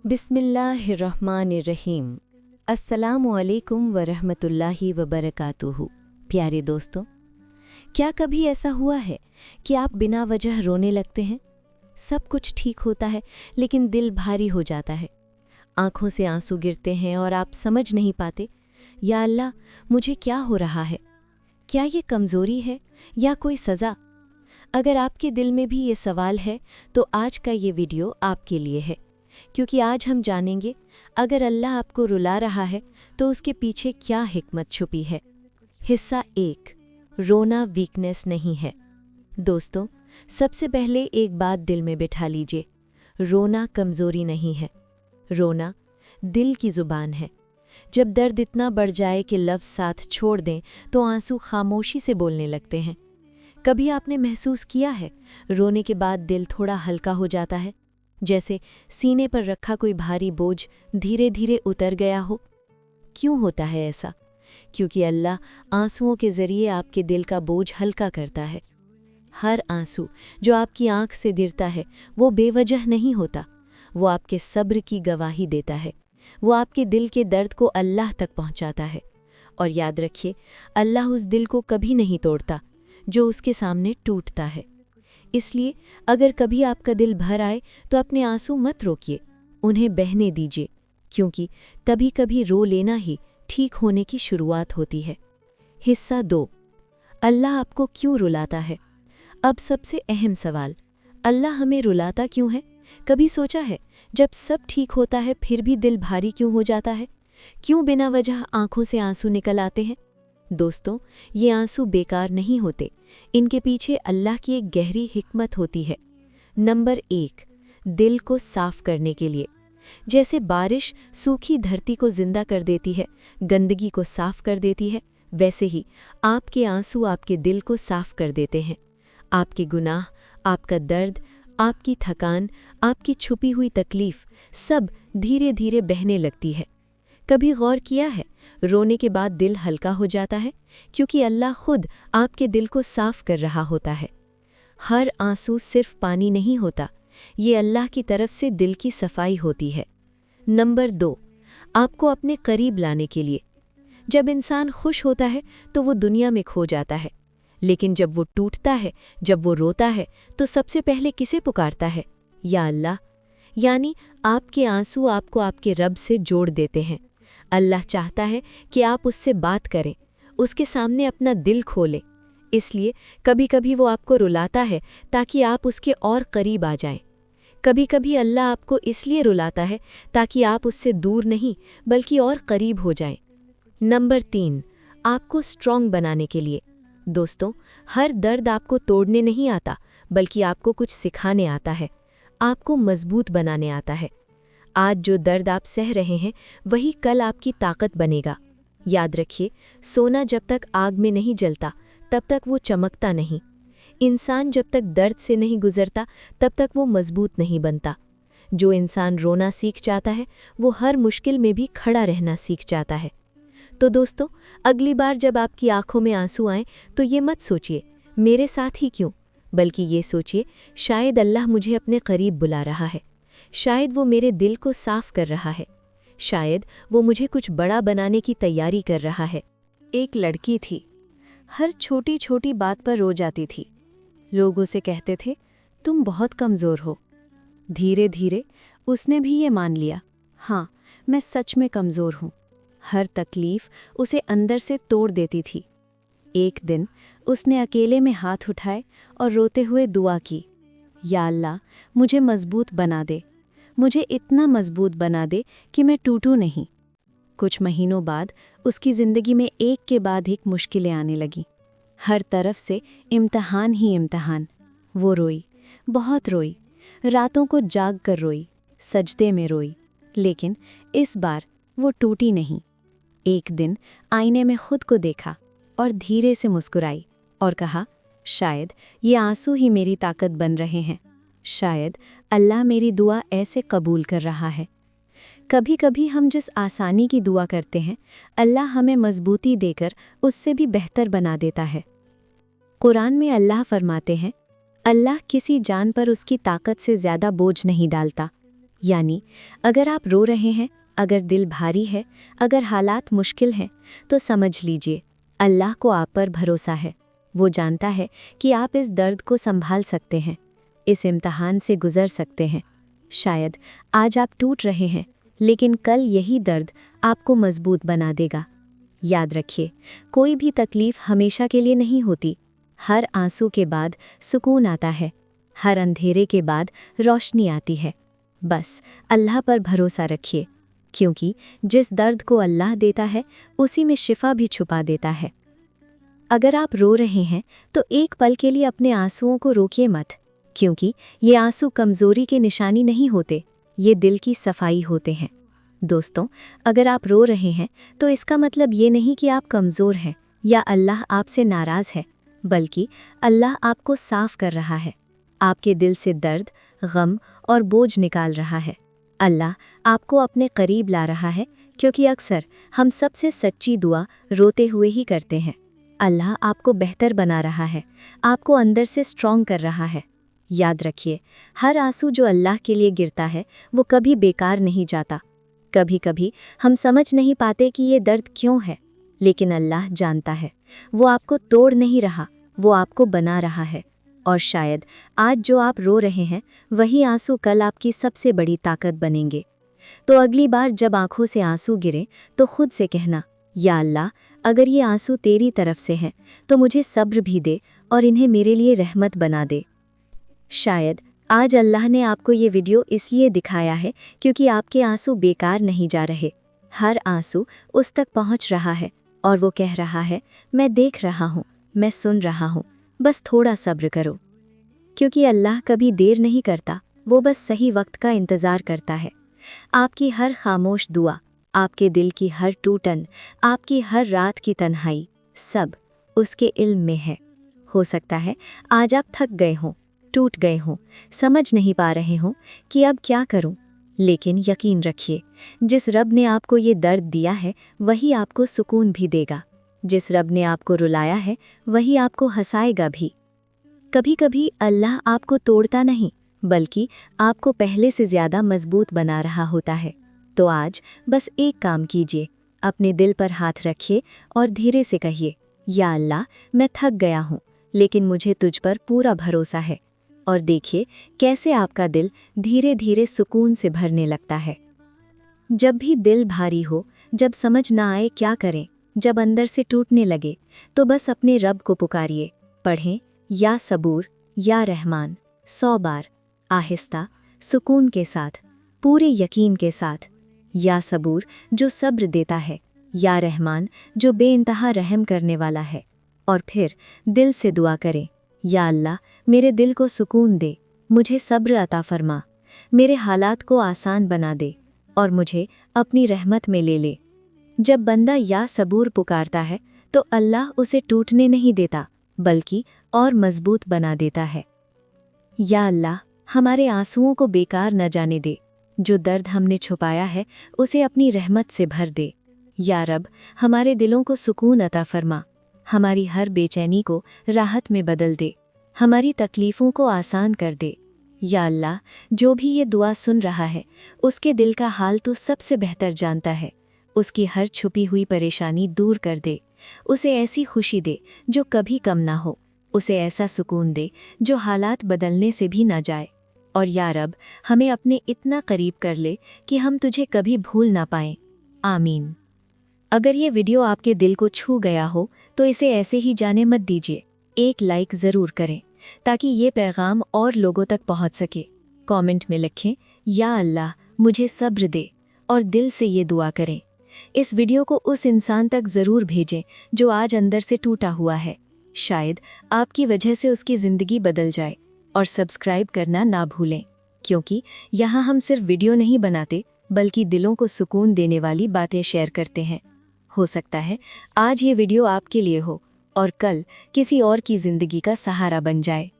बिस्मिल्लाहिर्रहमानिर्रहीम। अस्सलामुअलैकुम वरहमतुल्लाहि वबरकातुहू। प्यारे दोस्तों, क्या कभी ऐसा हुआ है कि आप बिना वजह रोने लगते हैं? सब कुछ ठीक होता है लेकिन दिल भारी हो जाता है, आंखों से आंसू गिरते हैं और आप समझ नहीं पाते, या अल्लाह मुझे क्या हो रहा है? क्या ये कमज़ोरी है या कोई सज़ा? अगर आपके दिल में भी ये सवाल है तो आज का ये वीडियो आपके लिए है, क्योंकि आज हम जानेंगे अगर अल्लाह आपको रुला रहा है तो उसके पीछे क्या हिकमत छुपी है। हिस्सा 1, रोना वीकनेस नहीं है। दोस्तों, सबसे पहले एक बात दिल में बिठा लीजिए, रोना कमज़ोरी नहीं है, रोना दिल की ज़ुबान है। जब दर्द इतना बढ़ जाए कि लफ्ज़ साथ छोड़ दें तो आंसू खामोशी से बोलने लगते हैं। कभी आपने महसूस किया है रोने के बाद दिल थोड़ा हल्का हो जाता है, जैसे सीने पर रखा कोई भारी बोझ धीरे धीरे उतर गया हो? क्यों होता है ऐसा? क्योंकि अल्लाह आंसुओं के ज़रिए आपके दिल का बोझ हल्का करता है। हर आंसू जो आपकी आंख से गिरता है वो बेवजह नहीं होता, वो आपके सब्र की गवाही देता है, वो आपके दिल के दर्द को अल्लाह तक पहुंचाता है। और याद रखिए, अल्लाह उस दिल को कभी नहीं तोड़ता जो उसके सामने टूटता है। इसलिए अगर कभी आपका दिल भर आए तो अपने आंसू मत रोकिए, उन्हें बहने दीजिए, क्योंकि तभी कभी रो लेना ही ठीक होने की शुरुआत होती है। हिस्सा 2, अल्लाह आपको क्यों रुलाता है? अब सबसे अहम सवाल, अल्लाह हमें रुलाता क्यों है? कभी सोचा है जब सब ठीक होता है फिर भी दिल भारी क्यों हो जाता है? क्यों बिना वजह आंखों से आंसू निकल आते हैं? दोस्तों, ये आंसू बेकार नहीं होते, इनके पीछे अल्लाह की एक गहरी हिकमत होती है। नंबर 1, दिल को साफ करने के लिए। जैसे बारिश सूखी धरती को जिंदा कर देती है, गंदगी को साफ कर देती है, वैसे ही आपके आंसू आपके दिल को साफ कर देते हैं। आपके गुनाह, आपका दर्द, आपकी थकान, आपकी छुपी हुई तकलीफ सब धीरे धीरे बहने लगती है। कभी गौर किया है, रोने के बाद दिल हल्का हो जाता है क्योंकि अल्लाह खुद आपके दिल को साफ कर रहा होता है। हर आंसू सिर्फ पानी नहीं होता, ये अल्लाह की तरफ से दिल की सफाई होती है। नंबर 2, आपको अपने करीब लाने के लिए। जब इंसान खुश होता है तो वो दुनिया में खो जाता है, लेकिन जब वो टूटता है, जब वो रोता है, तो सबसे पहले किसे पुकारता है? या अल्लाह। यानी आपके आंसू आपको आपके रब से जोड़ देते हैं। अल्लाह चाहता है कि आप उससे बात करें, उसके सामने अपना दिल खोलें। इसलिए कभी कभी वो आपको रुलाता है ताकि आप उसके और करीब आ जाएं। कभी कभी अल्लाह आपको इसलिए रुलाता है ताकि आप उससे दूर नहीं बल्कि और करीब हो जाएं। नंबर 3, आपको स्ट्रॉन्ग बनाने के लिए। दोस्तों, हर दर्द आपको तोड़ने नहीं आता बल्कि आपको कुछ सिखाने आता है, आपको मजबूत बनाने आता है। आज जो दर्द आप सह रहे हैं वही कल आपकी ताकत बनेगा। याद रखिए, सोना जब तक आग में नहीं जलता तब तक वो चमकता नहीं। इंसान जब तक दर्द से नहीं गुजरता तब तक वो मजबूत नहीं बनता। जो इंसान रोना सीख जाता है वो हर मुश्किल में भी खड़ा रहना सीख जाता है। तो दोस्तों, अगली बार जब आपकी आंखों में आंसू आएं तो ये मत सोचिए मेरे साथ ही क्यों, बल्कि ये सोचिए शायद अल्लाह मुझे अपने करीब बुला रहा है, शायद वो मेरे दिल को साफ कर रहा है, शायद वो मुझे कुछ बड़ा बनाने की तैयारी कर रहा है। एक लड़की थी, हर छोटी छोटी बात पर रो जाती थी। लोग उसे कहते थे तुम बहुत कमज़ोर हो। धीरे धीरे उसने भी ये मान लिया, हाँ मैं सच में कमज़ोर हूँ। हर तकलीफ़ उसे अंदर से तोड़ देती थी। एक दिन उसने अकेले में हाथ उठाए और रोते हुए दुआ की, या अल्लाह मुझे मजबूत बना दे, मुझे इतना मजबूत बना दे कि मैं टूटूं नहीं। कुछ महीनों बाद उसकी ज़िंदगी में एक के बाद एक मुश्किलें आने लगीं। हर तरफ से इम्तहान ही इम्तहान। वो रोई, बहुत रोई, रातों को जाग कर रोई, सजदे में रोई, लेकिन इस बार वो टूटी नहीं। एक दिन आईने में खुद को देखा और धीरे से मुस्कुराई और कहा, शायद ये आंसू ही मेरी ताकत बन रहे हैं, शायद अल्लाह मेरी दुआ ऐसे कबूल कर रहा है। कभी कभी हम जिस आसानी की दुआ करते हैं अल्लाह हमें मजबूती देकर उससे भी बेहतर बना देता है। कुरान में अल्लाह फरमाते हैं, अल्लाह किसी जान पर उसकी ताकत से ज़्यादा बोझ नहीं डालता। यानी अगर आप रो रहे हैं, अगर दिल भारी है, अगर हालात मुश्किल हैं, तो समझ लीजिए अल्लाह को आप पर भरोसा है। वो जानता है कि आप इस दर्द को संभाल सकते हैं, इस इम्तिहान से गुजर सकते हैं। शायद आज आप टूट रहे हैं, लेकिन कल यही दर्द आपको मजबूत बना देगा। याद रखिए, कोई भी तकलीफ हमेशा के लिए नहीं होती। हर आंसू के बाद सुकून आता है, हर अंधेरे के बाद रोशनी आती है। बस अल्लाह पर भरोसा रखिए, क्योंकि जिस दर्द को अल्लाह देता है उसी में शिफा भी छुपा देता है। अगर आप रो रहे हैं तो एक पल के लिए अपने आंसुओं को रोकिए मत, क्योंकि ये आंसू कमज़ोरी के निशानी नहीं होते, ये दिल की सफाई होते हैं। दोस्तों, अगर आप रो रहे हैं तो इसका मतलब ये नहीं कि आप कमज़ोर हैं या अल्लाह आपसे नाराज़ है, बल्कि अल्लाह आपको साफ़ कर रहा है, आपके दिल से दर्द, गम और बोझ निकाल रहा है। अल्लाह आपको अपने करीब ला रहा है, क्योंकि अक्सर हम सबसे सच्ची दुआ रोते हुए ही करते हैं। अल्लाह आपको बेहतर बना रहा है, आपको अंदर से स्ट्रॉन्ग कर रहा है। याद रखिए, हर आंसू जो अल्लाह के लिए गिरता है वो कभी बेकार नहीं जाता। कभी कभी हम समझ नहीं पाते कि ये दर्द क्यों है, लेकिन अल्लाह जानता है। वो आपको तोड़ नहीं रहा, वो आपको बना रहा है। और शायद आज जो आप रो रहे हैं वही आंसू कल आपकी सबसे बड़ी ताकत बनेंगे। तो अगली बार जब आंखों से आंसू गिरे तो खुद से कहना, या अल्लाह, अगर ये आंसू तेरी तरफ से हैं तो मुझे सब्र भी दे और इन्हें मेरे लिए रहमत बना दे। शायद आज अल्लाह ने आपको ये वीडियो इसलिए दिखाया है क्योंकि आपके आंसू बेकार नहीं जा रहे। हर आंसू उस तक पहुंच रहा है और वो कह रहा है, मैं देख रहा हूँ, मैं सुन रहा हूँ, बस थोड़ा सब्र करो। क्योंकि अल्लाह कभी देर नहीं करता, वो बस सही वक्त का इंतज़ार करता है। आपकी हर खामोश दुआ, आपके दिल की हर टूटन, आपकी हर रात की तन्हाई, सब उसके इल्म में है। हो सकता है आज आप थक गए हों, टूट गए हों, समझ नहीं पा रहे हों कि अब क्या करूं, लेकिन यकीन रखिए, जिस रब ने आपको ये दर्द दिया है वही आपको सुकून भी देगा। जिस रब ने आपको रुलाया है वही आपको हंसाएगा भी। कभी कभी अल्लाह आपको तोड़ता नहीं, बल्कि आपको पहले से ज़्यादा मजबूत बना रहा होता है। तो आज बस एक काम कीजिए, अपने दिल पर हाथ रखिए और धीरे से कहिए, या अल्लाह, मैं थक गया हूँ, लेकिन मुझे तुझ पर पूरा भरोसा है। और देखिए कैसे आपका दिल धीरे धीरे सुकून से भरने लगता है। जब भी दिल भारी हो, जब समझ ना आए क्या करें, जब अंदर से टूटने लगे, तो बस अपने रब को पुकारिए। पढ़ें, या सबूर, या रहमान 100 बार, आहिस्ता, सुकून के साथ, पूरे यकीन के साथ। या सबूर जो सब्र देता है, या रहमान जो बेइंतहा रहम करने वाला है। और फिर दिल से दुआ करें, या अल्लाह, मेरे दिल को सुकून दे, मुझे सब्र अता फरमा, मेरे हालात को आसान बना दे और मुझे अपनी रहमत में ले ले। जब बंदा या सबूर पुकारता है तो अल्लाह उसे टूटने नहीं देता, बल्कि और मजबूत बना देता है। या अल्लाह, हमारे आंसुओं को बेकार न जाने दे, जो दर्द हमने छुपाया है उसे अपनी रहमत से भर दे। या रब, हमारे दिलों को सुकून अता फरमा, हमारी हर बेचैनी को राहत में बदल दे, हमारी तकलीफ़ों को आसान कर दे। या अल्लाह, जो भी ये दुआ सुन रहा है उसके दिल का हाल तो सबसे बेहतर जानता है, उसकी हर छुपी हुई परेशानी दूर कर दे, उसे ऐसी खुशी दे जो कभी कम ना हो, उसे ऐसा सुकून दे जो हालात बदलने से भी ना जाए। और या रब, हमें अपने इतना करीब कर ले कि हम तुझे कभी भूल ना पाएं। आमीन। अगर ये वीडियो आपके दिल को छू गया हो तो इसे ऐसे ही जाने मत दीजिए, एक लाइक ज़रूर करें ताकि ये पैगाम और लोगों तक पहुंच सके। कमेंट में लिखें, या अल्लाह, मुझे सब्र दे, और दिल से ये दुआ करें। इस वीडियो को उस इंसान तक ज़रूर भेजें जो आज अंदर से टूटा हुआ है, शायद आपकी वजह से उसकी ज़िंदगी बदल जाए। और सब्सक्राइब करना ना भूलें, क्योंकि यहाँ हम सिर्फ वीडियो नहीं बनाते बल्कि दिलों को सुकून देने वाली बातें शेयर करते हैं। हो सकता है आज ये वीडियो आपके लिए हो और कल किसी और की ज़िंदगी का सहारा बन जाए।